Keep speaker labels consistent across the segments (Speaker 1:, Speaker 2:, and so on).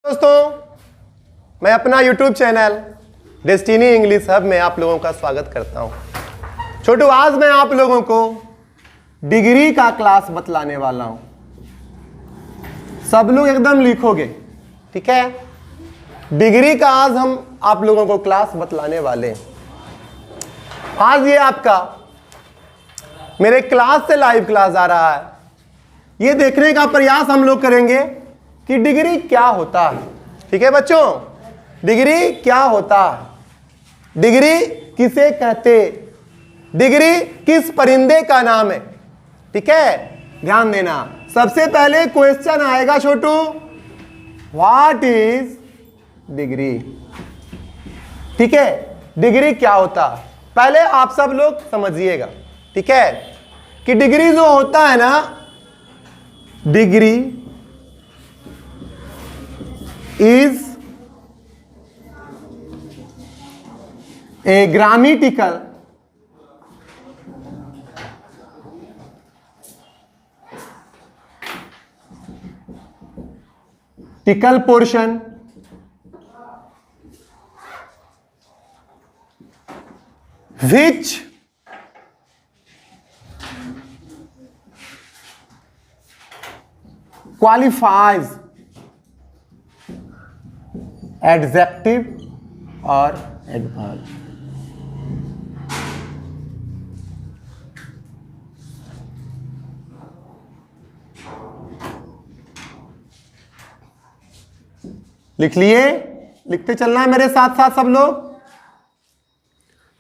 Speaker 1: दोस्तों, मैं अपना YouTube channel destiny English hub में आप लोगों का स्वागत करता हूं। छोटू, आज मैं आप लोगों को डिग्री का क्लास बतलाने वाला हूं। सब लोग एकदम लिखोगे, ठीक है। डिग्री का आज हम आप लोगों को क्लास बतलाने वाले हैं। आज ये आपका मेरे क्लास से लाइव क्लास आ रहा है। ये देखने का प्रयास हम लोग करेंगे कि डिग्री क्या होता है। ठीक है बच्चों, डिग्री क्या होता है, डिग्री किसे कहते, डिग्री किस परिंदे का नाम है। ठीक है, ध्यान देना। सबसे पहले क्वेश्चन आएगा छोटू, व्हाट इज डिग्री। ठीक है, डिग्री क्या होता है पहले आप सब लोग समझिएगा। ठीक है, कि डिग्री जो होता है ना, degree is a grammatical portion which qualifies adjective और एडवर्ब। लिख लिए, लिखते चलना है मेरे साथ साथ सब लोग।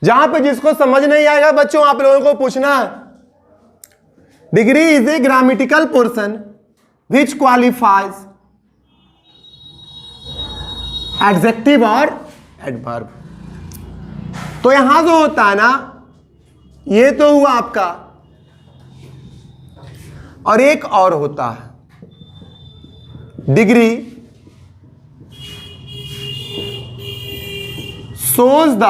Speaker 1: जहां पे जिसको समझ नहीं आएगा बच्चों, आप लोगों को पूछना। Degree is a grammatical portion which qualifies adjective और एडवर्ब। तो यहां जो होता है ना, ये तो हुआ आपका, और एक और होता है degree shows the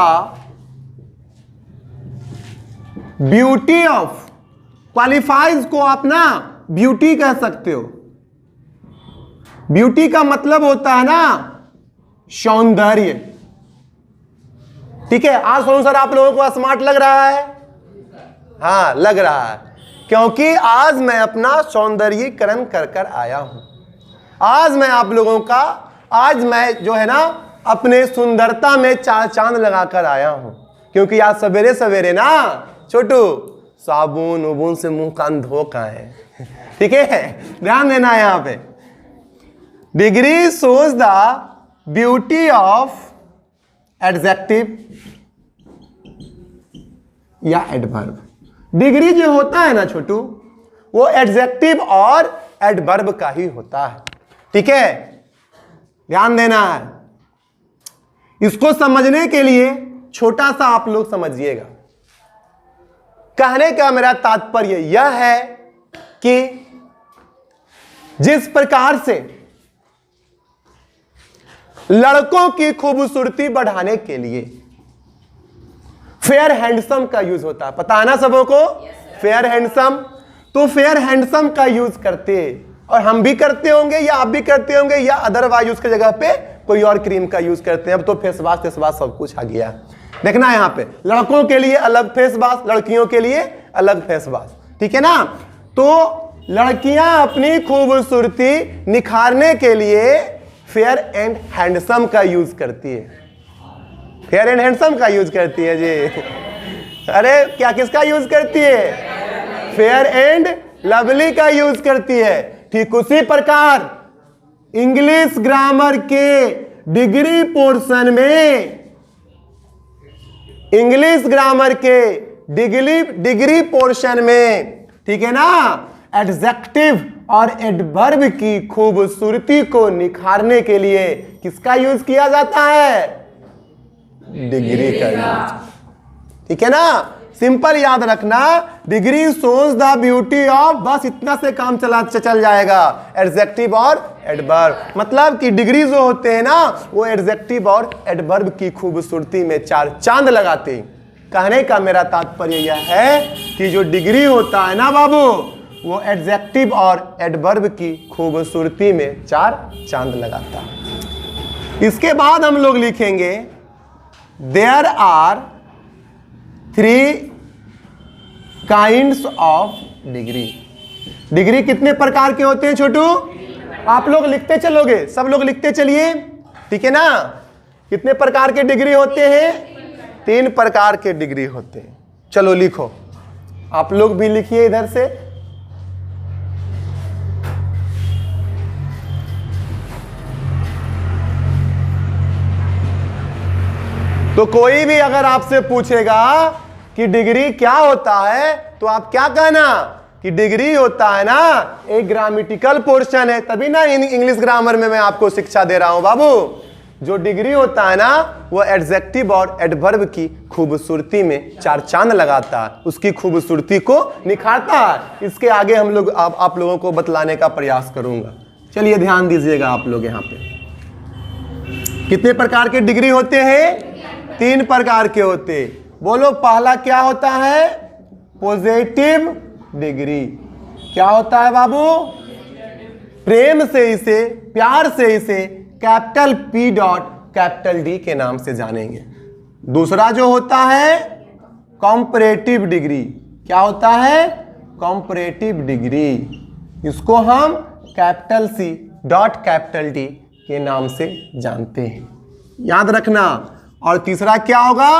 Speaker 1: beauty of, qualifies को आप ना ब्यूटी कह सकते हो। ब्यूटी का मतलब होता है ना सौंदर्य। ठीक है, आज सोनू सर आप लोगों को स्मार्ट लग रहा है? हाँ, लग रहा है, क्योंकि आज मैं अपना सौंदर्यीकरण कर कर आया हूं। आज मैं आप लोगों का, आज मैं जो है ना अपने सुंदरता में चार चांद लगाकर आया हूं। क्योंकि आज सवेरे सवेरे ना छोटू साबुन उबुन से मुंह कान धो का है। ठीक है, ध्यान देना है यहां पे। Degree shows the beauty of adjective या एडवर्ब। डिग्री जो होता है ना छोटू, वो एडजेक्टिव और एडवर्ब का ही होता है। ठीक है, ध्यान देना है। इसको समझने के लिए छोटा सा आप लोग समझिएगा। कहने का मेरा तात्पर्य यह है कि जिस प्रकार से लड़कों की खूबसूरती बढ़ाने के लिए फेयर हैंडसम का यूज होता है। पता है ना सबों को? Fair handsome. तो फेयर हैंडसम का यूज करते, और हम भी करते होंगे या आप भी करते होंगे, या अदरवाइज उसके जगह पे कोई और क्रीम का यूज करते हैं। अब तो फेस वॉश सब कुछ आ गया। देखना यहां पे, लड़कों के लिए अलग फेस वॉश, लड़कियों के लिए अलग फेस वॉश। ठीक है ना। तो लड़कियां अपनी खूबसूरती निखारने के लिए फेयर एंड हैंडसम का यूज करती है। फेयर एंड हैंडसम का यूज करती है जी। अरे क्या, किसका यूज करती है? फेयर एंड लवली का यूज करती है। ठीक उसी प्रकार इंग्लिश ग्रामर के डिग्री पोर्शन में, इंग्लिश ग्रामर के डिग्री पोर्शन में, ठीक है ना, एडजेक्टिव और एडवर्ब की खूबसूरती को निखारने के लिए किसका यूज किया जाता है? डिग्री का यूज। ठीक है ना, सिंपल याद रखना। Degree shows the beauty of, बस इतना से काम चल जाएगा, एडजेक्टिव और एडवर्ब। मतलब कि डिग्री जो होते हैं ना, वो एडजेक्टिव और एडवर्ब की खूबसूरती में चार चांद लगाते हैं। कहने का मेरा तात्पर्य यह है कि जो डिग्री होता है ना बाबू, वो एडजेक्टिव और एडवर्ब की खूबसूरती में चार चांद लगाता है। इसके बाद हम लोग लिखेंगे there are 3 kinds of degree. Degree कितने प्रकार के होते हैं छोटू? आप लोग लिखते चलोगे, सब लोग लिखते चलिए, ठीक है ना? कितने प्रकार के डिग्री होते हैं? 3 प्रकार के डिग्री होते हैं। चलो लिखो, आप लोग भी लिखिए इधर से। तो कोई भी अगर आपसे पूछेगा कि डिग्री क्या होता है, तो आप क्या कहना कि डिग्री होता है ना एक ग्रामेटिकल पोर्शन है। तभी ना इंग्लिश ग्रामर में मैं आपको शिक्षा दे रहा हूं बाबू। जो डिग्री होता है ना वो एडजेक्टिव और एडवर्ब की खूबसूरती में 4 चांद लगाता है, उसकी खूबसूरती को निखारता है। इसके आगे हम लोग आप लोगों को बतलाने का प्रयास करूंगा। चलिए ध्यान दीजिएगा आप लोग यहाँ पे। कितने प्रकार के डिग्री होते हैं? 3 प्रकार के होते। बोलो पहला क्या होता है? Positive degree. क्या होता है बाबू? प्रेम से इसे, प्यार से इसे capital P dot capital D के नाम से जानेंगे। दूसरा जो होता है कॉम्परेटिव डिग्री। क्या होता है? Comparative degree. इसको हम capital C dot capital D के नाम से जानते हैं, याद रखना। और तीसरा क्या होगा?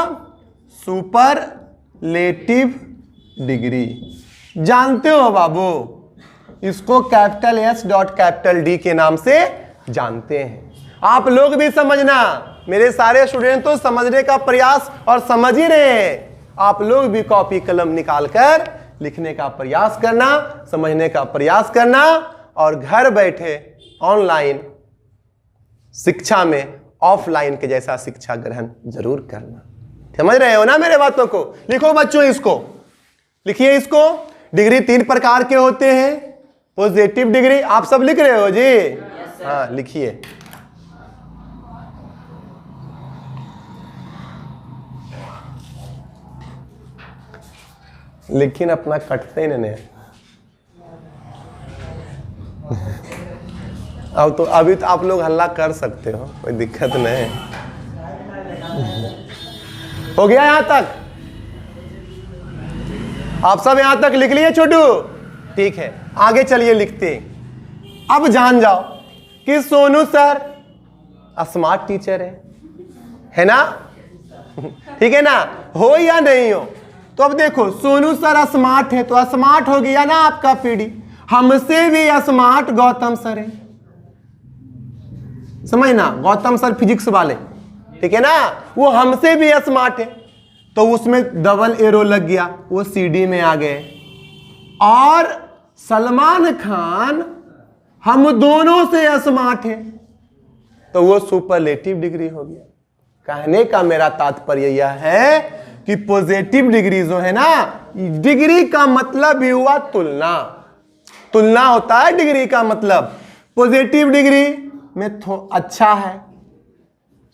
Speaker 1: Superlative degree. जानते हो बाबू, इसको capital S dot capital D के नाम से जानते हैं। आप लोग भी समझना, मेरे सारे स्टूडेंट तो समझने का प्रयास और समझ ही रहे हैं। आप लोग भी कॉपी कलम निकाल कर लिखने का प्रयास करना, समझने का प्रयास करना और घर बैठे ऑनलाइन शिक्षा में ऑफलाइन के जैसा शिक्षा ग्रहण जरूर करना। समझ रहे हो ना मेरे बातों को? लिखो बच्चों, इसको लिखिए। इसको डिग्री 3 प्रकार के होते हैं। पॉजिटिव डिग्री आप सब लिख रहे हो जी? हाँ लिखिए। लेकिन अपना कटते ही नहीं। अब तो अभी तो आप लोग हल्ला कर सकते हो, कोई दिक्कत नहीं। हो गया यहां तक? आप सब यहां तक लिख लिए छोटू? ठीक है, आगे चलिए लिखते। अब जान जाओ कि सोनू सर स्मार्ट टीचर है ना? ठीक है ना? हो या नहीं हो? तो अब देखो, सोनू सर स्मार्ट है तो स्मार्ट हो गया ना आपका पीडी। हमसे भी स्मार्ट गौतम सर है, समझना, गौतम सर फिजिक्स वाले, ठीक है ना? वो हमसे भी स्मार्ट है, तो उसमें डबल एरो लग गया, वो सीडी में आ गए। और सलमान खान हम दोनों से स्मार्ट है, तो वो सुपरलेटिव डिग्री हो गया। कहने का मेरा तात्पर्य यह है कि पॉजिटिव डिग्री जो है ना, डिग्री का मतलब भी हुआ तुलना। तुलना होता है डिग्री का मतलब। पॉजिटिव डिग्री में अच्छा है,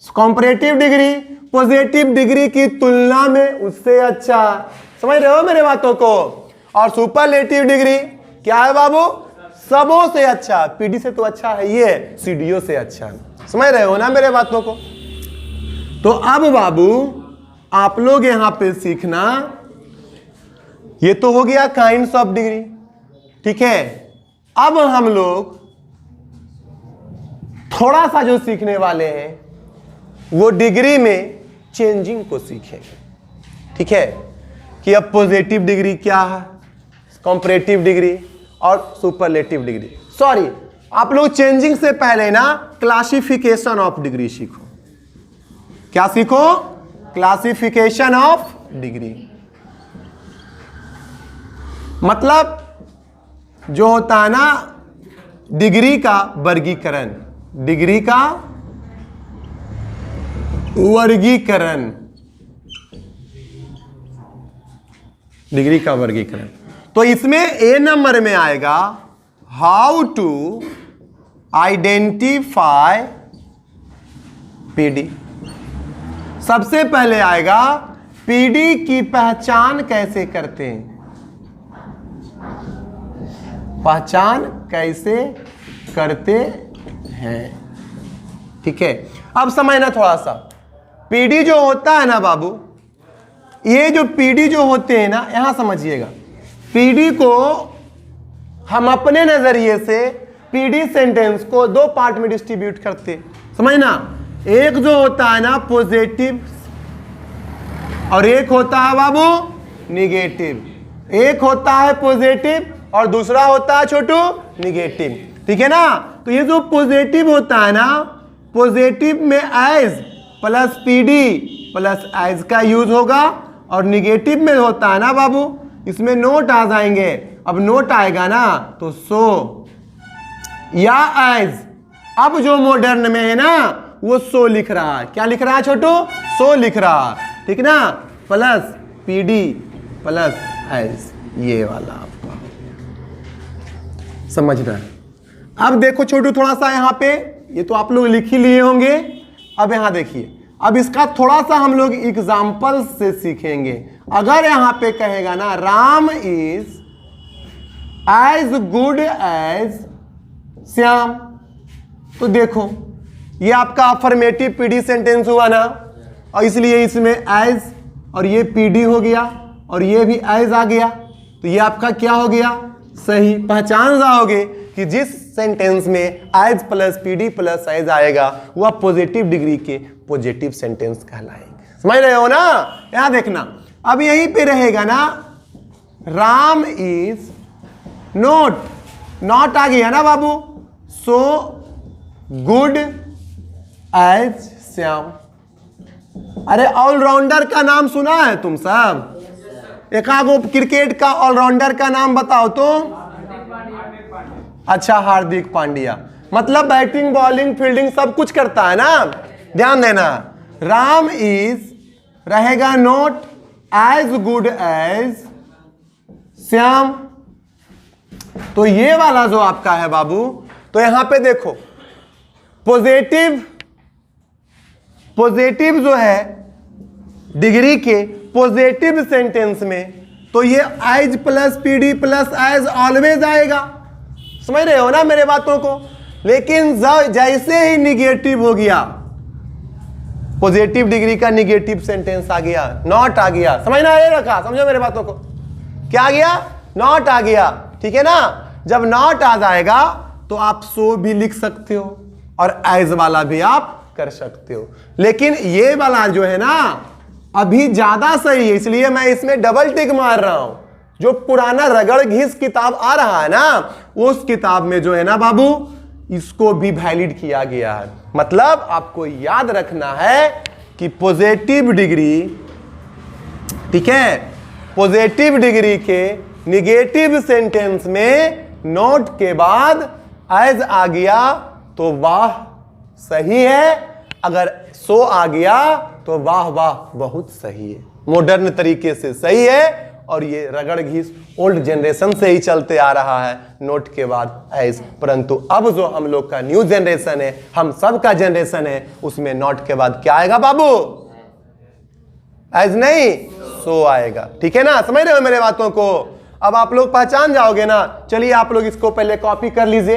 Speaker 1: कॉम्परेटिव डिग्री पॉजिटिव डिग्री की तुलना में उससे अच्छा। समझ रहे हो मेरे बातों को? और सुपरलेटिव डिग्री क्या है बाबू? सबों से अच्छा। पीडी से तो अच्छा है ये, सीडीओ से अच्छा है। समझ रहे हो ना मेरे बातों को? तो अब बाबू आप लोग यहां पे सीखना, ये तो हो गया काइंड्स ऑफ डिग्री, ठीक है? अब हम लोग थोड़ा सा जो सीखने वाले हैं वो डिग्री में चेंजिंग को सीखेंगे, ठीक है? कि अब पॉजिटिव डिग्री क्या है, कॉम्परेटिव डिग्री और सुपरलेटिव डिग्री। सॉरी, आप लोग चेंजिंग से पहले ना क्लासिफिकेशन ऑफ डिग्री सीखो। क्या सीखो? Classification of degree. मतलब जो होता है ना डिग्री का वर्गीकरण, डिग्री का वर्गीकरण, डिग्री का वर्गीकरण। तो इसमें ए नंबर में आएगा हाउ टू आइडेंटिफाई पीडी। सबसे पहले आएगा पीडी की पहचान कैसे करते हैं, पहचान कैसे करते हैं। ठीक है, अब समझना थोड़ा सा, पीडी जो होता है ना बाबू, ये जो पीडी जो होते हैं ना, यहां समझिएगा, पीडी को हम अपने नजरिए से पीडी सेंटेंस को दो पार्ट में डिस्ट्रीब्यूट करते, समझना, एक जो होता है ना पॉजिटिव और एक होता है बाबू निगेटिव। एक होता है पॉजिटिव और दूसरा होता है छोटू निगेटिव, ठीक है ना। तो ये जो पॉजिटिव होता है ना, पॉजिटिव में as plus PD plus as का यूज होगा, और निगेटिव में होता है ना बाबू, इसमें नोट आ जाएंगे। अब नोट आएगा ना तो सो या एज। अब जो मॉडर्न में है ना वो सो लिख रहा है, क्या लिख रहा है छोटू, सो लिख रहा है, ठीक ना, प्लस पीडी प्लस एज, ये वाला आपका समझना है। अब देखो छोटू थोड़ा सा यहाँ पे, ये तो आप लोग लिख ही लिए होंगे, अब यहाँ देखिए, अब इसका थोड़ा सा हम लोग एग्जाम्पल से सीखेंगे। अगर यहाँ पे कहेगा ना Ram is as good as Shyam, तो देखो ये आपका अफर्मेटिव पीडी सेंटेंस हुआ ना, और इसलिए इसमें एज और ये पीडी हो गया और ये भी एज आ गया, तो ये आपका क्या हो गया, सही। पहचान जाओगे कि जिस सेंटेंस में as plus PD plus as आएगा वह पॉजिटिव डिग्री के पॉजिटिव सेंटेंस कहलाएंगे, समझ रहे हो ना। यहां देखना, अब यहीं पे रहेगा ना राम इज नॉट, नॉट आ गया ना बाबू, सो गुड एज श्याम। अरे ऑलराउंडर का नाम सुना है तुम सब, एक आगो क्रिकेट का ऑलराउंडर का नाम बताओ तो। अच्छा, हार्दिक पांड्या, मतलब बैटिंग बॉलिंग फील्डिंग सब कुछ करता है ना, ध्यान देना। राम इज रहेगा not as good as Shyam, तो ये वाला जो आपका है बाबू, तो यहां पे देखो पॉजिटिव, पॉजिटिव जो है डिग्री के पॉजिटिव सेंटेंस में, तो ये as plus PD plus as always आएगा, समझ रहे हो ना मेरे बातों को। लेकिन जैसे ही निगेटिव हो गया, पॉजिटिव डिग्री का निगेटिव सेंटेंस आ गया, नॉट आ गया, समझना ये रखा, समझो मेरे बातों को, क्या आ गया, नॉट आ गया, ठीक है ना। जब नॉट आ जाएगा तो आप सो भी लिख सकते हो और एज वाला भी आप कर सकते हो, लेकिन ये वाला जो है ना अभी ज्यादा सही है, इसलिए मैं इसमें डबल टिक मार रहा हूं। जो पुराना रगड़ घिस किताब आ रहा है ना, उस किताब में जो है ना बाबू, इसको भी वैलिड किया गया है। मतलब आपको याद रखना है कि पॉजिटिव डिग्री, ठीक है, पॉजिटिव डिग्री के निगेटिव सेंटेंस में नोट के बाद एज आ गया तो वाह सही है, अगर सो आ गया तो वाह वाह बहुत सही है, मॉडर्न तरीके से सही है। और ये रगड़ घिस ओल्ड जनरेशन से ही चलते आ रहा है, नोट के बाद एज। परंतु अब जो हम लोग का न्यू जनरेशन है, हम सब का जनरेशन है, उसमें नोट के बाद क्या आएगा बाबू, एज नहीं सो आएगा, ठीक है ना, समझ रहे हो मेरे बातों को। अब आप लोग पहचान जाओगे ना। चलिए आप लोग इसको पहले कॉपी कर लीजिए,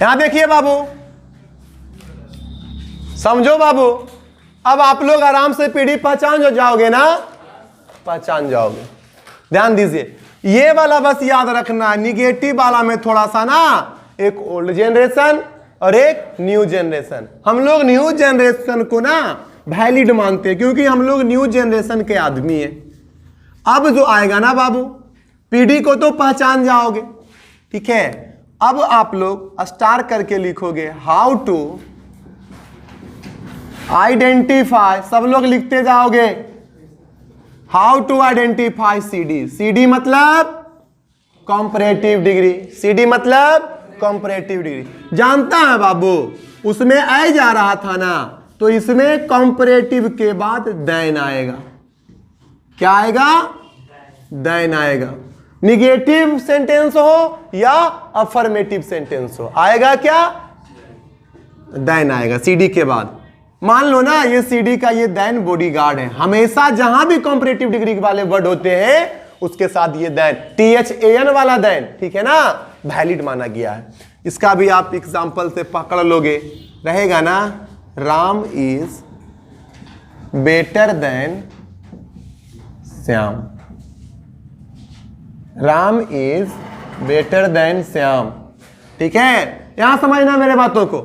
Speaker 1: यहां देखिए बाबू, समझो बाबू। अब आप लोग आराम से पीढ़ी पहचान जो जाओगे ना, पहचान जाओगे, ध्यान दीजिए। ये वाला बस याद रखना, निगेटिव वाला में थोड़ा सा ना एक ओल्ड जनरेशन और एक न्यू जनरेशन। हम लोग न्यू जनरेशन को ना वैलिड मानते हैं, क्योंकि हम लोग न्यू जनरेशन के आदमी हैं। अब जो आएगा ना बाबू, पीढ़ी को तो पहचान जाओगे, ठीक है। अब आप लोग स्टार करके लिखोगे, हाउ टू आइडेंटिफाई, सब लोग लिखते जाओगे, how to identify CD. CD मतलब कंपैरेटिव डिग्री, सीडी मतलब कंपैरेटिव डिग्री। जानता है बाबू, उसमें आई जा रहा था ना, तो इसमें कंपैरेटिव के बाद देन आएगा, क्या आएगा, देन आएगा। निगेटिव सेंटेंस हो या अफर्मेटिव सेंटेंस हो, आएगा क्या, देन आएगा सीडी के बाद। मान लो ना ये सीडी का ये देन बॉडीगार्ड है, हमेशा जहां भी कंपैरेटिव डिग्री वाले वर्ड होते हैं उसके साथ ये देन, THAN वाला देन, ठीक है ना, वैलिड माना गया है। इसका भी आप एग्जाम्पल से पकड़ लोगे, रहेगा ना, Ram is better than Shyam. Ram is better than Shyam. ठीक है, यहां समझना मेरे बातों को।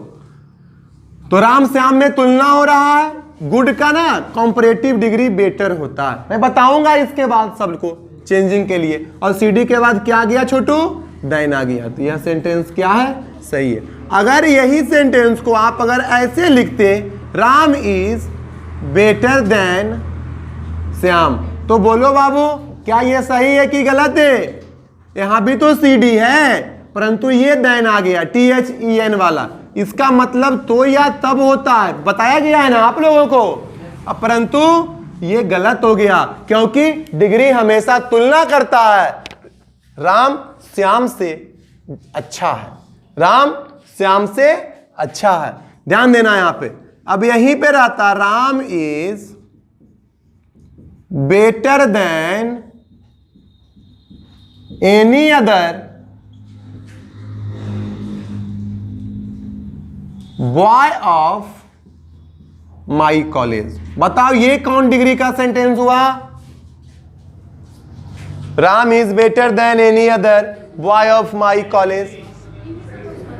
Speaker 1: तो राम श्याम में तुलना हो रहा है, गुड का ना कंपैरेटिव डिग्री बेटर होता है। मैं बताऊंगा इसके बाद सबको चेंजिंग के लिए। और सीडी के बाद क्या आ गया छोटू, देन आ गया। तो यह सेंटेंस क्या है, सही है। अगर यही सेंटेंस को आप अगर ऐसे लिखते, Ram is better than Shyam, तो बोलो बाबू क्या ये सही है कि गलत है? यहां भी तो सीडी है, परंतु ये देन आ गया, THEN वाला। इसका मतलब तो या तब होता है, बताया गया है ना आप लोगों को। अब परंतु ये गलत हो गया, क्योंकि डिग्री हमेशा तुलना करता है। राम श्याम से अच्छा है, राम श्याम से अच्छा है, ध्यान देना यहां पे। अब यहीं पे रहता Ram is better than any other boy of my college. बताओ ये कौन डिग्री का सेंटेंस हुआ? Ram is better than any other boy of my college.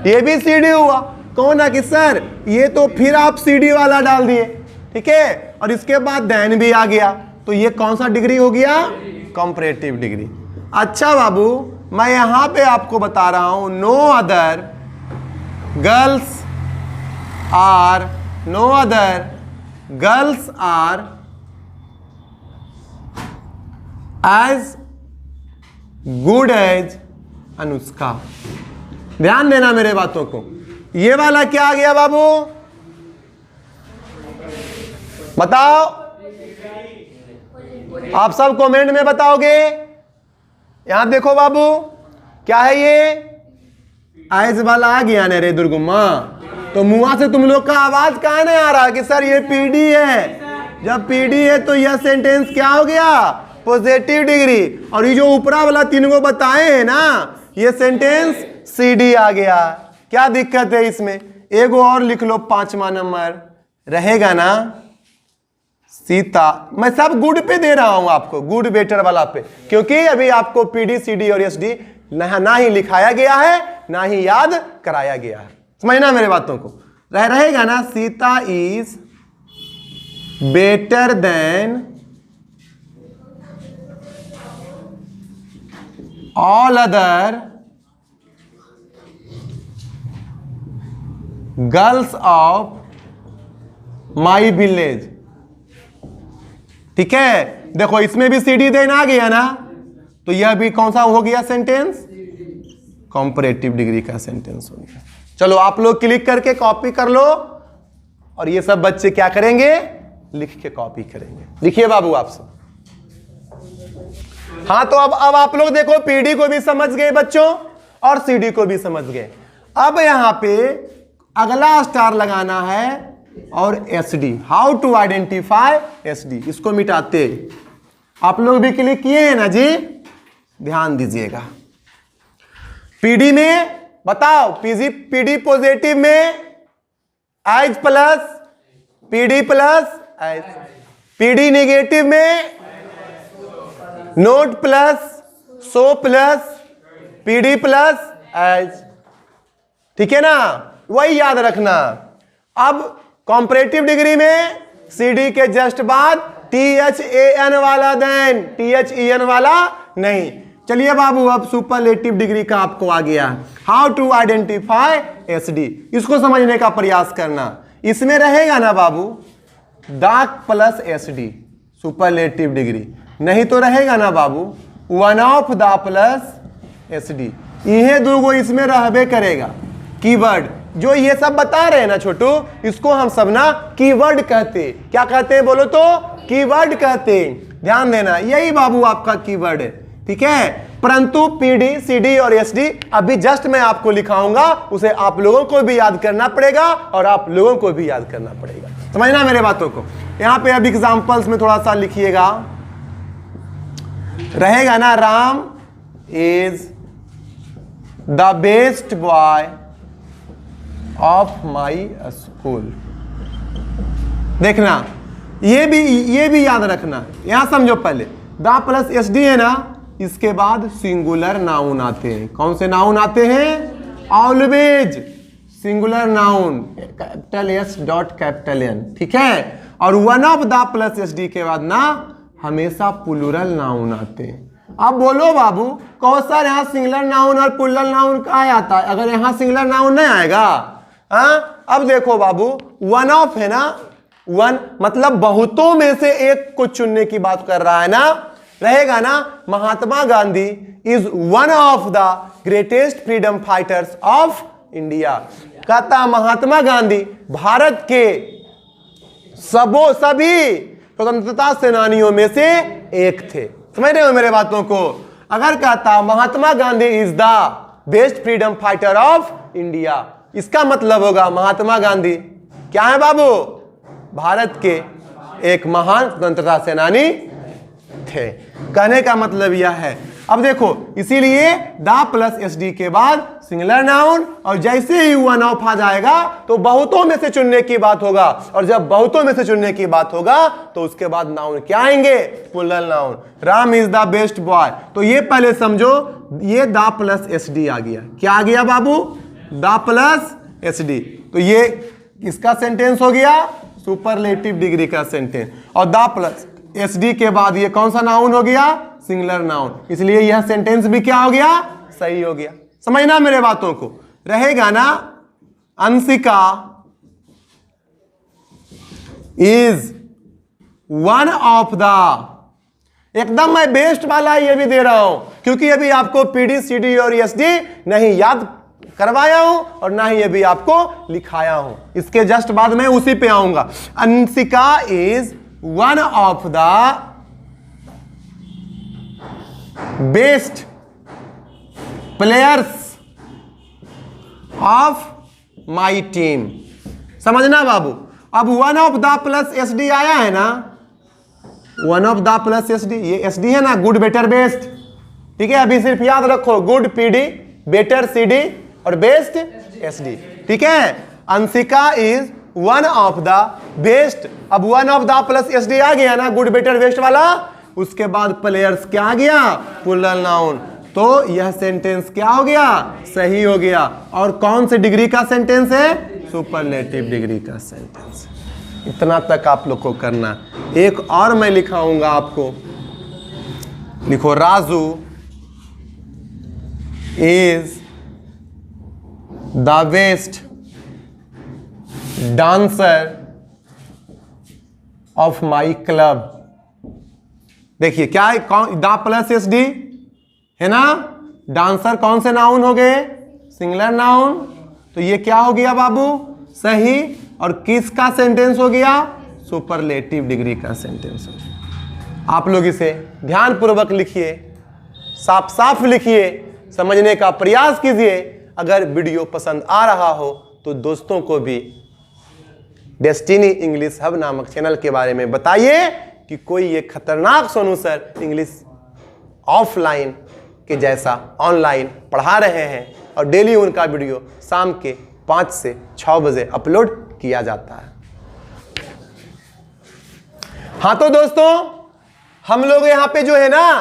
Speaker 1: ये भी सीडी हुआ। कौन है कि सर ये तो फिर आप सीडी वाला डाल दिए, ठीक है, और इसके बाद देन भी आ गया, तो ये कौन सा डिग्री हो गया? Comparative degree. अच्छा बाबू, मैं यहां पे आपको बता रहा हूं, no other girls are, no other girls are as good as Anushka. ध्यान देना मेरे बातों को। ये वाला क्या आ गया बाबू, बताओ, आप सब कमेंट में बताओगे। यहां देखो बाबू, क्या है ये? एज वाला आ गया ना रे दुर्गुम्मा। तो मुआ से तुम लोग का आवाज कहां नहीं आ रहा कि सर ये पीडी है? जब पीडी है तो यह सेंटेंस क्या हो गया? Positive degree. और ये जो ऊपरा वाला तीन को बताए हैं ना, ये सेंटेंस सीडी आ गया। क्या दिक्कत है इसमें? एगो और लिख लो, 5वां नंबर रहेगा ना, सीता। मैं सब गुड पे दे रहा हूं आपको, गुड बेटर वाला पे, क्योंकि अभी आपको पीडी सीडी और एसडी ना ही लिखाया गया है, ना ही याद कराया गया है। समझना मेरे बातों को। रहेगा ना, Sita is better than all other girls of my village. ठीक है, देखो इसमें भी सीडी देन आ गया ना, तो यह भी कौन सा हो गया सेंटेंस? कंपैरेटिव डिग्री का सेंटेंस हो गया। चलो आप लोग क्लिक करके कॉपी कर लो, और ये सब बच्चे क्या करेंगे? लिख के कॉपी करेंगे। लिखिए बाबू आप सब। हाँ, तो अब आप लोग देखो, पीडी को भी समझ गए बच्चों और सीडी को भी समझ गए। अब यहां पे अगला स्टार लगाना है, और SD, how to identify SD, इसको मिटाते। आप लोग भी क्लिक किए हैं ना जी? ध्यान दीजिएगा। पीडी में बताओ, पीडी पॉजिटिव में as plus PD plus as, PD negative में not plus so plus PD plus as. ठीक है ना, वही याद रखना। अब कंपैरेटिव डिग्री में सीडी के जस्ट बाद THAN वाला देन, THEN वाला नहीं। चलिए बाबू, अब सुपरलेटिव डिग्री का आपको आ गया, हाउ टू आइडेंटिफाई एसडी। इसको समझने का प्रयास करना। इसमें रहेगा ना बाबू, डार्क प्लस एसडी सुपरलेटिव डिग्री, नहीं तो रहेगा ना बाबू one of the plus SD. यह दो इसमें रहबे करेगा। कीवर्ड जो ये सब बता रहे हैं ना छोटू, इसको हम सब ना कीवर्ड कहते। क्या कहते हैं बोलो तो? कीवर्ड कहते हैं। ध्यान देना, यही बाबू आपका कीवर्ड है। ठीक है, परंतु पीडी सीडी और एसडी अभी जस्ट मैं आपको लिखाऊंगा, उसे आप लोगों को भी याद करना पड़ेगा और आप लोगों को भी याद करना पड़ेगा। समझना मेरे बातों को। यहां पे अब एग्जांपल्स में थोड़ा सा लिखिएगा। रहेगा ना, Ram is the best boy of my school. देखना, ये भी याद रखना, यहां समझो पहले द प्लस एस डी है ना, इसके बाद सिंगुलर नाउन आते हैं। कौन से नाउन आते हैं? Always singular noun, capital S dot capital N, ठीक है। और one of the plus S D के बाद ना हमेशा प्लूरल नाउन आते हैं। अब बोलो बाबू, कहो सर यहाँ सिंगुलर नाउन और प्लूरल नाउन कहाँ आता है? अगर यहाँ सिंगुलर नाउन नहीं आएगा, हाँ, अब देखो बाबू, वन ऑफ है ना, वन मतलब बहुतों में से एक को चुनने की बात कर रहा है ना, रहेगा ना। Mahatma Gandhi is one of the greatest freedom fighters of India. कहता महात्मा गांधी भारत के सभी स्वतंत्रता सेनानियों में से एक थे। समझ रहे हो मेरे बातों को? अगर कहता Mahatma Gandhi is the best freedom fighter of India, इसका मतलब होगा महात्मा गांधी क्या है बाबू? भारत के एक महान स्वतंत्रता सेनानी थे। कहने का मतलब यह है। अब देखो, इसीलिए द प्लस एस डी के बाद सिंगुलर नाउन, और जैसे ही वन ऑफ आ जाएगा तो बहुतों में से चुनने की बात होगा, और जब बहुतों में से चुनने की बात होगा तो उसके बाद नाउन क्या आएंगे? Plural noun. Ram is the best boy, तो ये पहले समझो, ये द प्लस एस डी आ गया। क्या आ गया बाबू? The plus S D. तो ये किसका सेंटेंस हो गया? सुपरलेटिव डिग्री का सेंटेंस। और द प्लस एस डी के बाद ये कौन सा नाउन हो गया? Singular noun. इसलिए यह सेंटेंस भी क्या हो गया? सही हो गया। समझना मेरे बातों को, रहेगा ना। Anshika is one of the, एकदम मैं बेस्ट वाला ये भी दे रहा हूं, क्योंकि अभी आपको पीडी सीडी और एसडी नहीं याद करवाया हूं और ना ही अभी आपको लिखाया हूं। इसके जस्ट बाद मैं उसी पे आऊंगा। Anshika is one of the best players of my team. समझना बाबू, अब one of the plus S D आया है ना, one of the plus S D, ये एस डी है ना, गुड बेटर बेस्ट, ठीक है। अभी सिर्फ याद रखो, गुड पीडी, बेटर सीडी और बेस्ट एसडी, ठीक है। Anshika is one of the best. अब one of the plus SD आ गया ना, गुड बेटर बेस्ट वाला, उसके बाद प्लेयर्स क्या आ गया? Plural noun. तो यह सेंटेंस क्या हो गया? सही हो गया। और कौन से डिग्री का सेंटेंस है? सुपरलेटिव डिग्री का सेंटेंस। इतना तक आप लोग को करना। एक और मैं लिखाऊंगा आपको, लिखो, Raju is the best dancer of my club. देखिए क्या है, कौन? द प्लस एस डी है ना, डांसर कौन से नाउन हो गए? Singular noun. तो ये क्या हो गया बाबू? सही। और किसका सेंटेंस हो गया? सुपरलेटिव डिग्री का सेंटेंस हो गया। आप लोग इसे ध्यान पूर्वक लिखिए, साफ साफ लिखिए, समझने का प्रयास कीजिए। अगर वीडियो पसंद आ रहा हो तो दोस्तों को भी डेस्टिनी इंग्लिश हब नामक चैनल के बारे में बताइए कि कोई ये खतरनाक सोनू सर इंग्लिश ऑफलाइन के जैसा ऑनलाइन पढ़ा रहे हैं, और डेली उनका वीडियो शाम के 5 से 6 बजे अपलोड किया जाता है। हाँ तो दोस्तों, हम लोग यहाँ पे जो है ना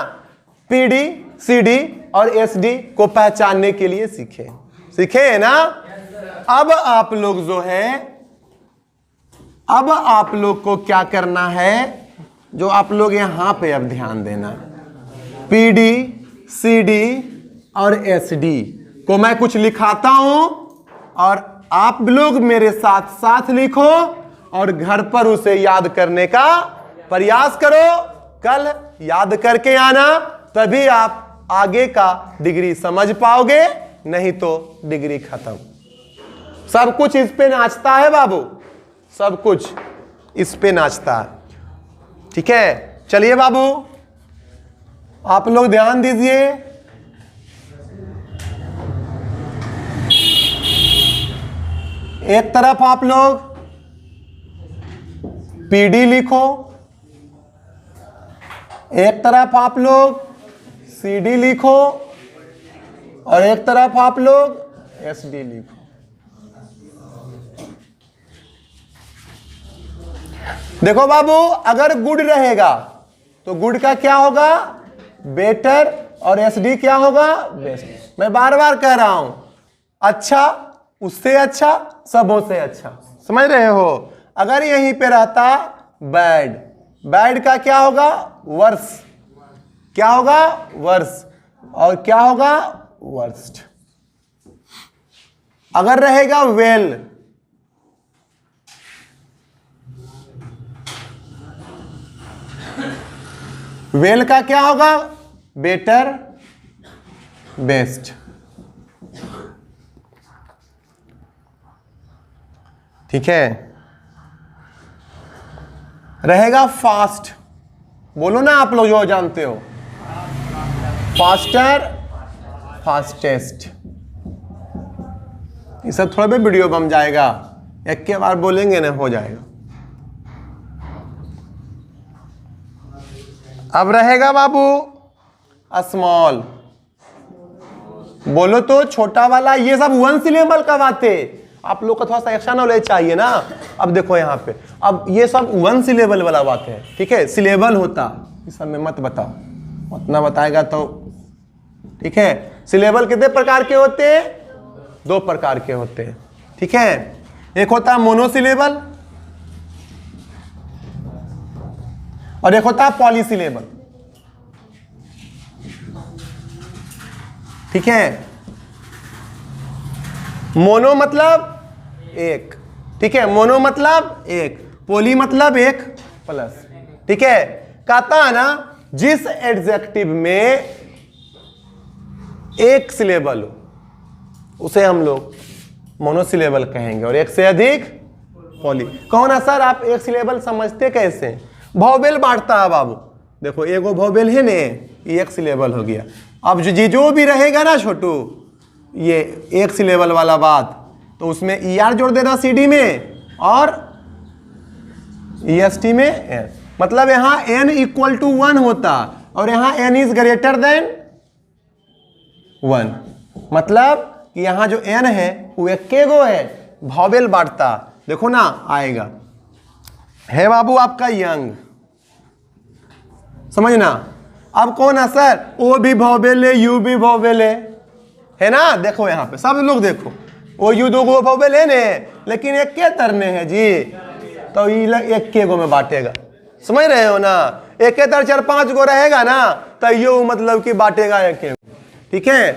Speaker 1: पीडी, सीडी और एसडी को पहचानने के लिए सीखे है ना। अब आप लोग जो है, अब आप लोग को क्या करना है, जो आप लोग यहां पे अब ध्यान देना, पीडी, सीडी और एसडी को मैं कुछ लिखाता हूं और आप लोग मेरे साथ साथ लिखो और घर पर उसे याद करने का प्रयास करो। कल याद करके आना, तभी आप आगे का डिग्री समझ पाओगे, नहीं तो डिग्री खत्म। सब कुछ इस पे नाचता है बाबू, सब कुछ इस पे नाचता है, ठीक है। चलिए बाबू, आप लोग ध्यान दीजिए। एक तरफ आप लोग पीडी लिखो, एक तरफ आप लोग सीडी लिखो और एक तरफ आप लोग एसडी लिखो। देखो बाबू, अगर गुड रहेगा तो गुड का क्या होगा? बेटर, और एसडी क्या होगा? बेस्ट। मैं बार बार कह रहा हूं, अच्छा, उससे अच्छा, सबों से अच्छा, समझ रहे हो? अगर यहीं पे रहता बैड, बैड का क्या होगा? वर्स। क्या होगा? वर्स। और क्या होगा? वर्स्ट। अगर रहेगा वेल, वेल का क्या होगा? Better, best. ठीक है। रहेगा फास्ट, बोलो ना आप लोग जो जानते हो, फास्टर, फास्टेस्ट। ये सब थोड़ा भी वीडियो बन जाएगा, एक के बार बोलेंगे ना हो जाएगा। अब रहेगा बाबू स्मॉल, बोलो तो छोटा वाला। ये सब वन सिलेबल का बातें, आप लोग को थोड़ा सा एक्स्ट्रा नॉलेज चाहिए ना। अब देखो यहाँ पे, अब ये सब वन सिलेबल वाला बात है, ठीक है? सिलेबल होता इस सब में मत बताओ, उतना बताएगा तो ठीक है। सिलेबल कितने प्रकार के होते हैं? 2 प्रकार के होते हैं, ठीक है? एक होता है मोनोसिलेबल और एक होता है पॉलीसिलेबल, ठीक है? मोनो मतलब एक, ठीक है? मोनो मतलब एक, पोली मतलब एक प्लस, ठीक है? कहता है ना, जिस एडजेक्टिव में एक सिलेबल हो उसे हम लोग मोनोसिलेबल कहेंगे, और एक से अधिक पॉली। कौन है सर, आप एक सिलेबल समझते कैसे? वोवेल बांटता है बाबू, देखो एगो वोवेल है ने, ये एक सिलेबल हो गया। अब जो भी रहेगा ना छोटू, ये एक सिलेबल वाला बात, तो उसमें ER जोड़ देना CD में और EST में N, मतलब यहां N इक्वल टू 1 होता और यहां N इज ग्रेटर देन 1, मतलब कि यहां जो N है वो एक के गो है, वोवेल बांटता। देखो ना आएगा, है बाबू आपका यंग, समझना। अब कौन है सर? O भी वोवेल है, U भी वोवेल है ना? देखो यहाँ पे सब लोग देखो, O U 2 गो वोवेल है ने, लेकिन एक के तरने हैं जी, तो ये एक के गो में बांटेगा, समझ रहे हो ना? एक के तर 4-5 गो रहेगा ना, तो यो मतलब कि बांटेगा एक के, ठीक है?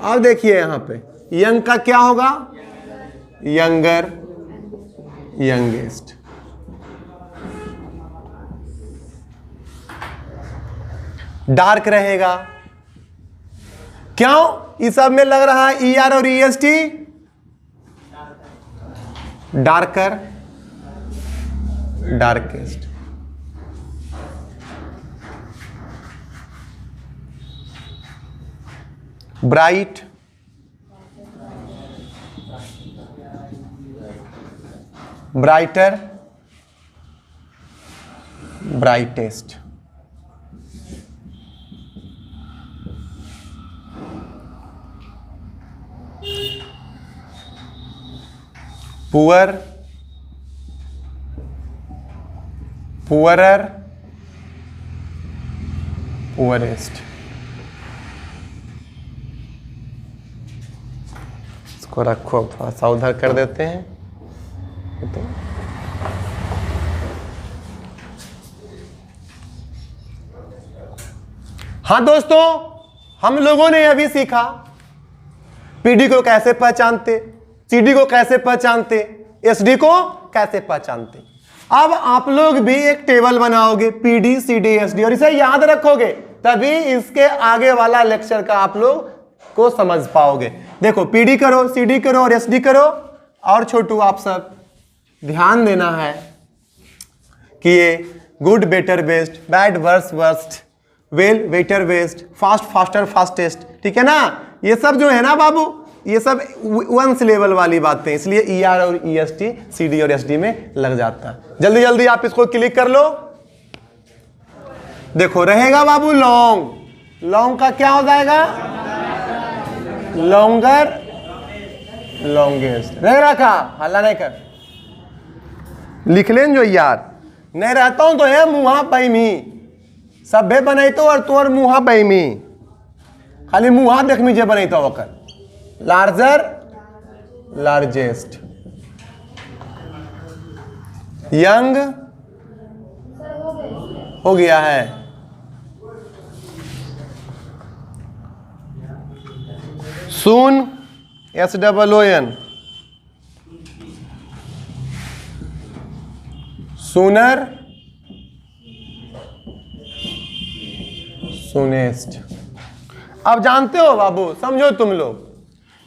Speaker 1: अब देखिए यहाँ पे यंग का क्या होगा? Younger, youngest. डार्क रहेगा, क्यों? इस सब में लग रहा है ER और EST, darker, darkest. Bright, brighter, brightest. Poor, poorer, poorest. इसको रखो, थोड़ा सा उधर कर देते हैं तो। हाँ दोस्तों, हम लोगों ने अभी सीखा पीडी को कैसे पहचानते, सीडी को कैसे पहचानते, एसडी को कैसे पहचानते। अब आप लोग भी एक टेबल बनाओगे पीडी, सीडी, एसडी, और इसे याद रखोगे, तभी इसके आगे वाला लेक्चर का आप लोग को समझ पाओगे। देखो पीडी करो, सीडी करो और एसडी करो। और छोटू आप सब ध्यान देना है कि ये good, better, best, bad, worse, worst, well, better, best, fast, faster, fastest, ठीक है ना? ये सब जो है ना बाबू, ये सब वन सिलेबल वाली बातें, इसलिए ER और EST CD और SD में लग जाता है। जल्दी जल्दी आप इसको क्लिक कर लो। देखो रहेगा बाबू लॉन्ग, लॉन्ग का क्या हो जाएगा? Longer, longest. रह रखा हल्ला नहीं कर, लिख लें जो यार। नहीं रहता हूं तो है मुहा पैमी, सभ्य बने तो और तोर मुहा पैमी, खाली मुहा देख मुझे बने तो वकर लार्जर लार्जेस्ट, यंग हो गया है, सून SOON, सूनर सूनेस्ट। अब जानते हो बाबू, समझो तुम लोग,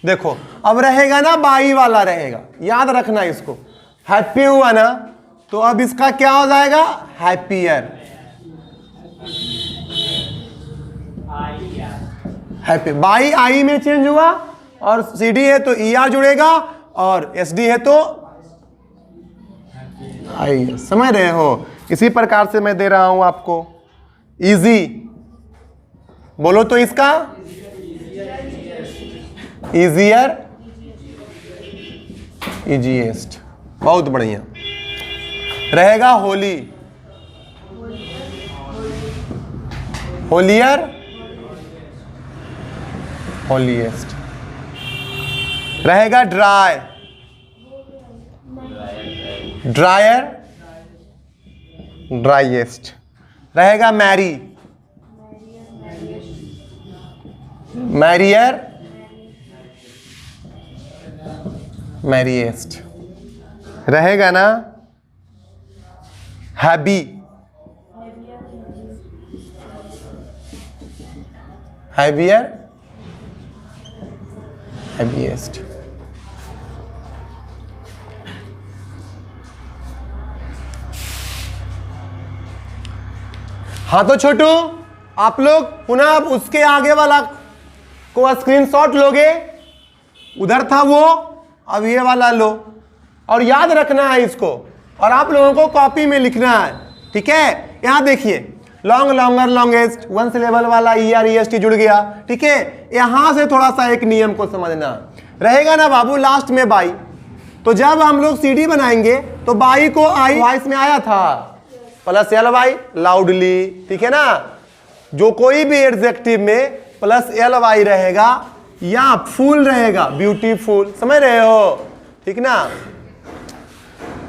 Speaker 1: देखो अब रहेगा ना बाई वाला रहेगा, याद रखना इसको, हैप्पी हुआ ना तो अब इसका क्या हो जाएगा, हैप्पियर, हैप्पी। बाई आई में चेंज हुआ और CD है तो ER जुड़ेगा और SD है तो आई, समझ रहे हो। इसी प्रकार से मैं दे रहा हूं आपको इजी, बोलो तो इसका इजियर इजीएस्ट, बहुत बढ़िया रहेगा। होली होलियर होलीएस्ट रहेगा। ड्राई ड्रायर ड्राइएस्ट रहेगा। मैरी मैरियर मैरिएस्ट रहेगा ना। हैबी हैवियर हैवीएस्ट। हाँ तो छोटू आप लोग पुनः अब उसके आगे वाला को स्क्रीनशॉट लोगे, उधर था वो, अब ये वाला लो और याद रखना है इसको, और आप लोगों को कॉपी में लिखना है, ठीक है। यहां देखिए long longer longest, one syllable वाला ER EST जुड़ गया, ठीक है। यहां से थोड़ा सा एक नियम को समझना रहेगा ना बाबू, लास्ट में बाई, तो जब हम लोग CD बनाएंगे तो बाई को आई वॉइस में आया था प्लस LY लाउडली, ठीक है ना। जो कोई भी एडजेक्टिव में प्लस LY रहेगा या फुल रहेगा, ब्यूटीफुल, समझ रहे हो, ठीक ना,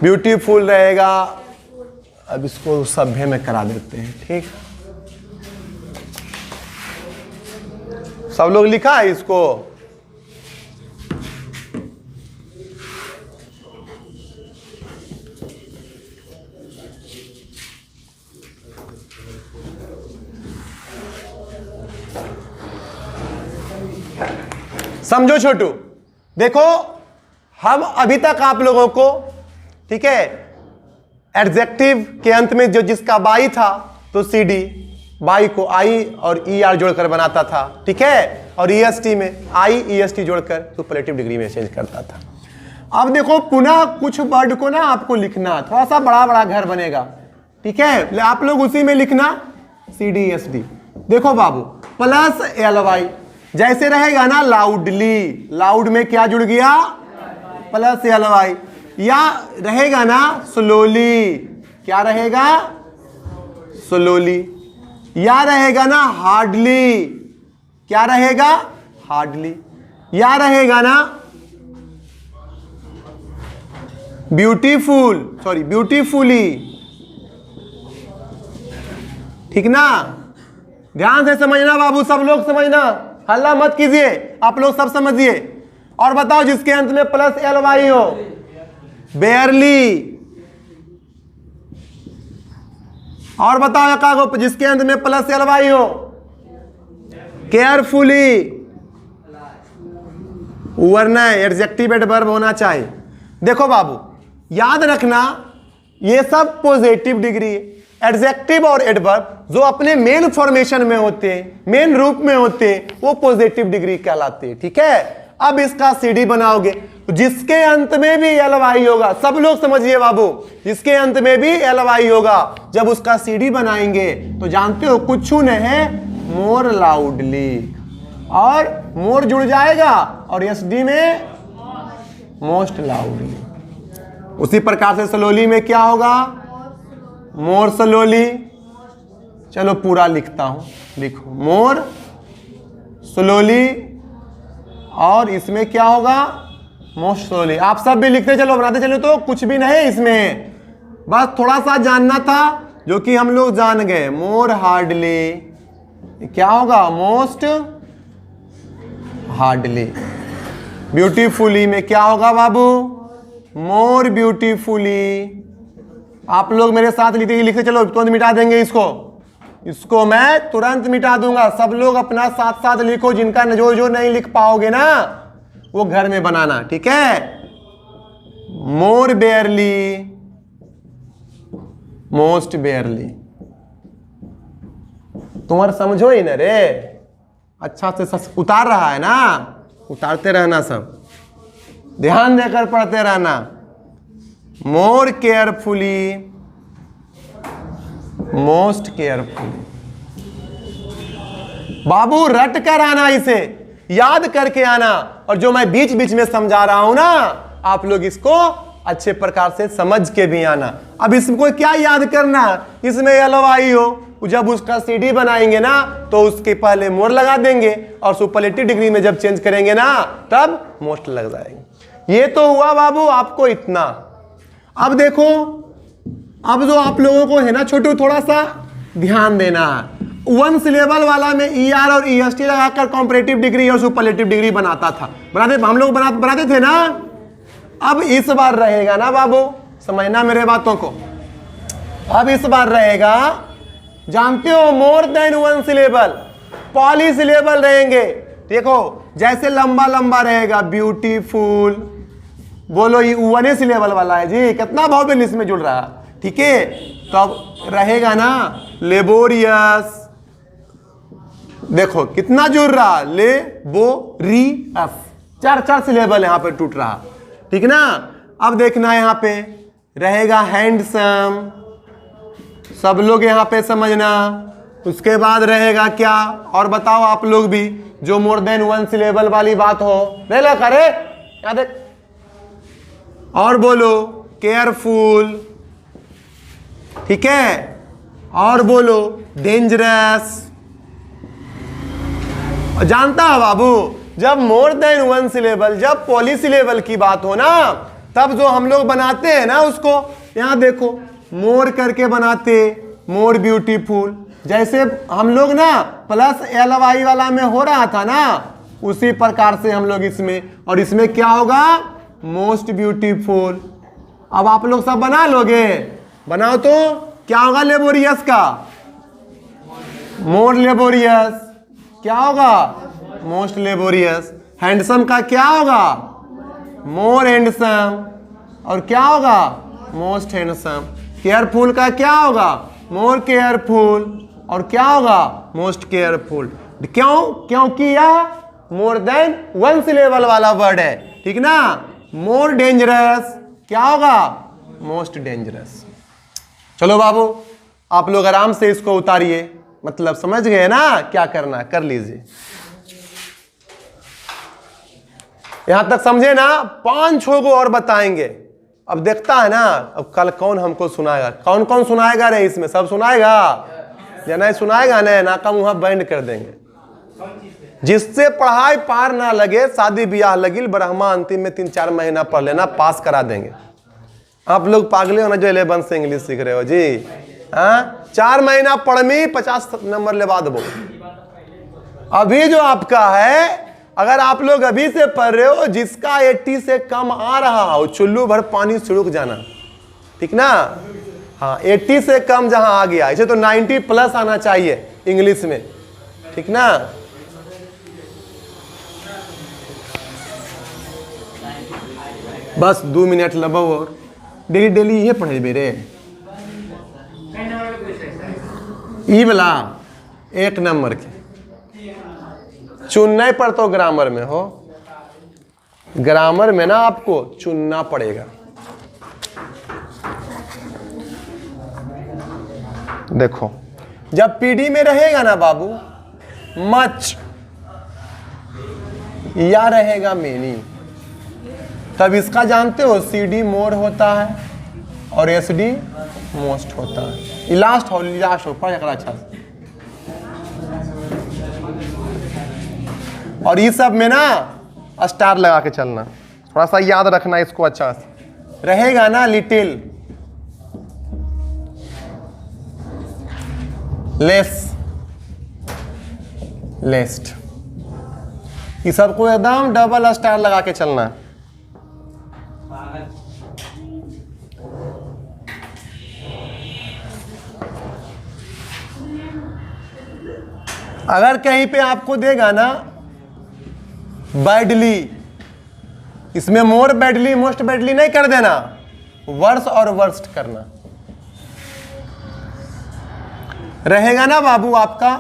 Speaker 1: ब्यूटीफुल रहेगा। अब इसको सभ्य में करा देते हैं, ठीक। सब लोग लिखा है इसको, समझो छोटू। देखो हम अभी तक आप लोगों को, ठीक है, एडजेक्टिव के अंत में जो जिसका बाई था तो CD बाई को आई और ER जोड़कर बनाता था, ठीक है, और EST में आई EST जोड़कर सुपरलेटिव डिग्री में चेंज करता था। अब देखो पुनः कुछ वर्ड को ना आपको लिखना, थोड़ा सा बड़ा बड़ा घर बनेगा, ठीक है, आप लोग उसी में लिखना CD SD। देखो बाबू प्लस LY जैसे रहेगा ना, लाउडली, लाउड में क्या जुड़ गया, प्लस LY, या रहेगा ना स्लोली, क्या रहेगा, स्लोली, या रहेगा ना हार्डली, क्या रहेगा, हार्डली, या रहेगा ना ब्यूटीफुल, सॉरी ब्यूटीफुली, ठीक ना। ध्यान से समझना बाबू, सब लोग समझना, हल्ला मत कीजिए, आप लोग सब समझिए। और बताओ जिसके अंत में प्लस LY हो, बेयरली। और बताओ एकागो जिसके अंत में प्लस LY हो, केयरफुली, वरना एडजेक्टिव एडवर्ब होना चाहिए। देखो बाबू याद रखना, ये सब पॉजिटिव डिग्री है। एडजेक्टिव और एडवर्ब जो अपने मेन फॉर्मेशन में होते हैं, मेन रूप में होते हैं, वो पॉजिटिव डिग्री कहलाते हैं, ठीक है। अब इसका CD बनाओगे तो जिसके अंत में भी LY होगा, सब लोग समझिए बाबू, जिसके अंत में भी LY होगा, जब उसका CD बनाएंगे तो जानते हो कुछ नहीं है, मोर लाउडली, और मोर जुड़ जाएगा और SD में मोस्ट लाउडली। उसी प्रकार से स्लोली में क्या होगा, मोर स्लोली, चलो पूरा लिखता हूं, लिखो मोर स्लोली, और इसमें क्या होगा, मोस्ट स्लोली। आप सब भी लिखते चलो, बनाते चलो, तो कुछ भी नहीं इसमें, बस थोड़ा सा जानना था जो कि हम लोग जान गए। मोर हार्डली, क्या होगा, मोस्ट हार्डली। ब्यूटीफुली में क्या होगा बाबू, मोर ब्यूटीफुली। आप लोग मेरे साथ लिखते चलो, तुरंत मिटा देंगे इसको मैं तुरंत मिटा दूंगा। सब लोग अपना साथ साथ लिखो, जिनका जो नहीं लिख पाओगे ना वो घर में बनाना, ठीक है। मोर बेयरली, मोस्ट बेयरली। तुम्हारे समझो ही ना रे, अच्छा से उतार रहा है ना, उतारते रहना, सब ध्यान देकर पढ़ते रहना। मोर केयरफुली, मोस्ट केयरफुली। बाबू रट कर आना, इसे याद करके आना, और जो मैं बीच बीच में समझा रहा हूं ना, आप लोग इसको अच्छे प्रकार से समझ के भी आना। अब इसको क्या याद करना, इसमें एलवाई हो, जब उसका सीडी बनाएंगे ना तो उसके पहले मोर लगा देंगे, और सुपरलेटिव डिग्री में जब चेंज करेंगे ना तब मोस्ट लग जाएंगे। ये तो हुआ बाबू आपको इतना। अब देखो, अब जो आप लोगों को है ना छोटू, थोड़ा सा ध्यान देना। वन सिलेबल वाला में ER और EST लगाकर कॉम्परेटिव डिग्री और सुपरलेटिव डिग्री बनाता था, हम लोग बनाते थे ना। अब इस बार रहेगा ना बाबू, समझना मेरे बातों को, अब इस बार रहेगा, जानते हो, more than one syllable, poly syllable रहेंगे। देखो जैसे लंबा लंबा रहेगा, ब्यूटीफुल, बोलो ये वन सिलेबल वाला है जी, कितना भाव इसमें जुड़ रहा, ठीक है। तो अब रहेगा ना लेबोरियस, देखो कितना जुड़ रहा, लेबोरियस, चार सिलेबल यहां पे टूट रहा, ठीक ना। अब देखना यहां पे रहेगा हैंडसम, सब लोग यहां पे समझना। उसके बाद रहेगा क्या, और बताओ आप लोग भी, जो मोर देन वन सिलेबल वाली बात हो, ले ला करे याद है, और बोलो केयरफुल, ठीक है, और बोलो डेंजरस। जानता है बाबू, जब मोर देन वन सिलेबल, जब पॉली सिलेबल की बात हो ना, तब जो हम लोग बनाते हैं ना उसको, यहां देखो मोर करके बनाते, मोर ब्यूटीफुल, जैसे हम लोग ना प्लस LY वाला में हो रहा था ना, उसी प्रकार से हम लोग इसमें, और इसमें क्या होगा, मोस्ट ब्यूटीफुल। अब आप लोग सब बना लोगे, बनाओ तो क्या होगा, लेबोरियस का मोर लेबोरियस, क्या होगा, मोस्ट लेबोरियस। हैंडसम का क्या होगा, मोर हैंडसम, और क्या होगा, मोस्ट हैंडसम। केयरफुल का क्या होगा, मोर केयरफुल, और क्या होगा, मोस्ट केयरफुल। क्योंकि यह मोर देन वन सिलेबल वाला वर्ड है, ठीक ना। मोर डेंजरस क्या होगा, मोस्ट डेंजरस। चलो बाबू, आप लोग आराम से इसको उतारिए, मतलब समझ गए ना क्या करना, कर लीजिए। यहां तक समझे ना, 5-6 को और बताएंगे। अब देखता है ना, अब कल कौन हमको सुनाएगा, कौन कौन सुनाएगा रे, इसमें सब सुनाएगा या नहीं सुनाएगा, नहीं नाका मुंह बैंड कर देंगे। जिससे पढ़ाई पार ना लगे, शादी ब्याह लगिल, ब्रह्मा अंतिम में 3-4 महीना पढ़ लेना, पास करा देंगे। आप लोग पागले हो ना जो 11 से इंग्लिश सीख रहे हो जी, हाँ 4 महीना पढ़मी 50 नंबर लेवा दो। अभी जो आपका है, अगर आप लोग अभी से पढ़ रहे हो, जिसका 80 से कम आ रहा हो, चुल्लू भर पानी छिड़क जाना, ठीक ना। हाँ 80 से कम जहां आ गया, इसे तो 90 प्लस आना चाहिए इंग्लिश में, ठीक ना। बस 2 मिनट लगो, और डेली डेली ये पढ़े बेरे, ई वाला 1 नंबर के चुनना ही पड़ता हो। ग्रामर में हो, ग्रामर में ना आपको चुनना पड़ेगा। देखो जब पीडी में रहेगा ना बाबू मच, या रहेगा मेनी, तब इसका जानते हो सीडी मोर होता है, और SD मोस्ट होता है। लास्ट हो पढ़ अच्छा से। और ये सब में ना स्टार लगा के चलना, थोड़ा सा याद रखना इसको अच्छा से। रहेगा ना लिटिल, लेस, लेस्ट, ये सबको एकदम डबल स्टार लगा के चलना। अगर कहीं पे आपको देगा ना बैडली, इसमें मोर बैडली मोस्ट बैडली नहीं कर देना, वर्स और वर्स्ट करना। रहेगा ना बाबू आपका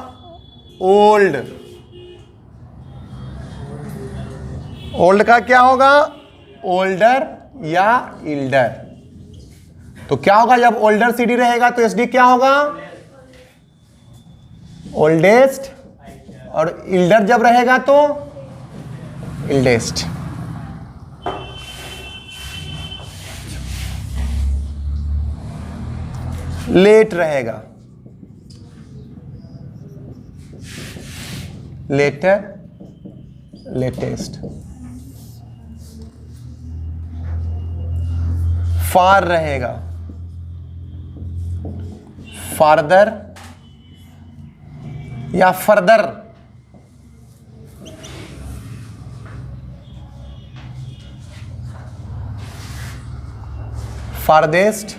Speaker 1: ओल्ड, ओल्ड का क्या होगा? ओल्डर या इल्डर। तो क्या होगा जब ओल्डर CD रहेगा तो SD क्या होगा? ओल्डेस्ट। और इल्डर जब रहेगा तो इल्डेस्ट। लेट रहेगा, लेटर, लेटेस्ट। फार रहेगा, फारदर या फर्दर। फारदेस्ट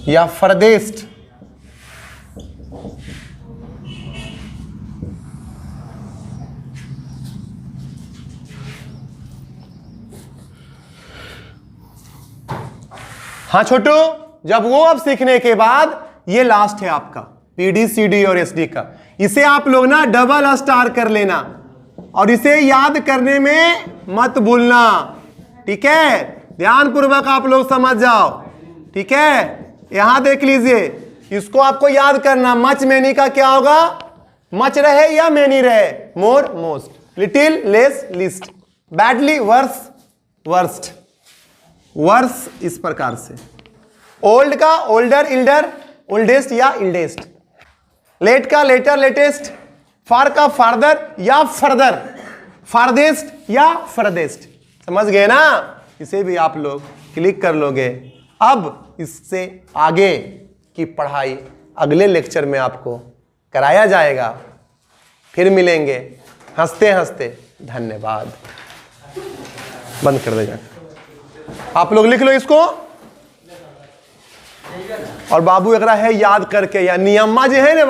Speaker 1: या फरदेस्ट। हाँ छोटू, जब वो अब सीखने के बाद ये लास्ट है आपका PD, CD और SD का। इसे आप लोग ना डबल स्टार कर लेना और इसे याद करने में मत भूलना, ठीक है? ध्यान पूर्वक आप लोग समझ जाओ, ठीक है? यहां देख लीजिए, इसको आपको याद करना। मच मेनी का क्या होगा? मच रहे या मेनी रहे? More most, little less least, badly worse worst, worse इस प्रकार से। ओल्ड का ओल्डर इल्डर, ओल्डेस्ट या इल्डेस्ट। लेट का लेटर लेटेस्ट। फार का फार्दर या फर्दर, फारदेस्ट या फरदेस्ट। समझ गए ना? इसे भी आप लोग क्लिक कर लोगे। अब इससे आगे की पढ़ाई अगले लेक्चर में आपको कराया जाएगा। फिर मिलेंगे। हंसते हंसते धन्यवाद। बंद कर देगा। आप लोग लिख लो इसको। और बाबू एकरा है याद करके, या नियमा जो है ना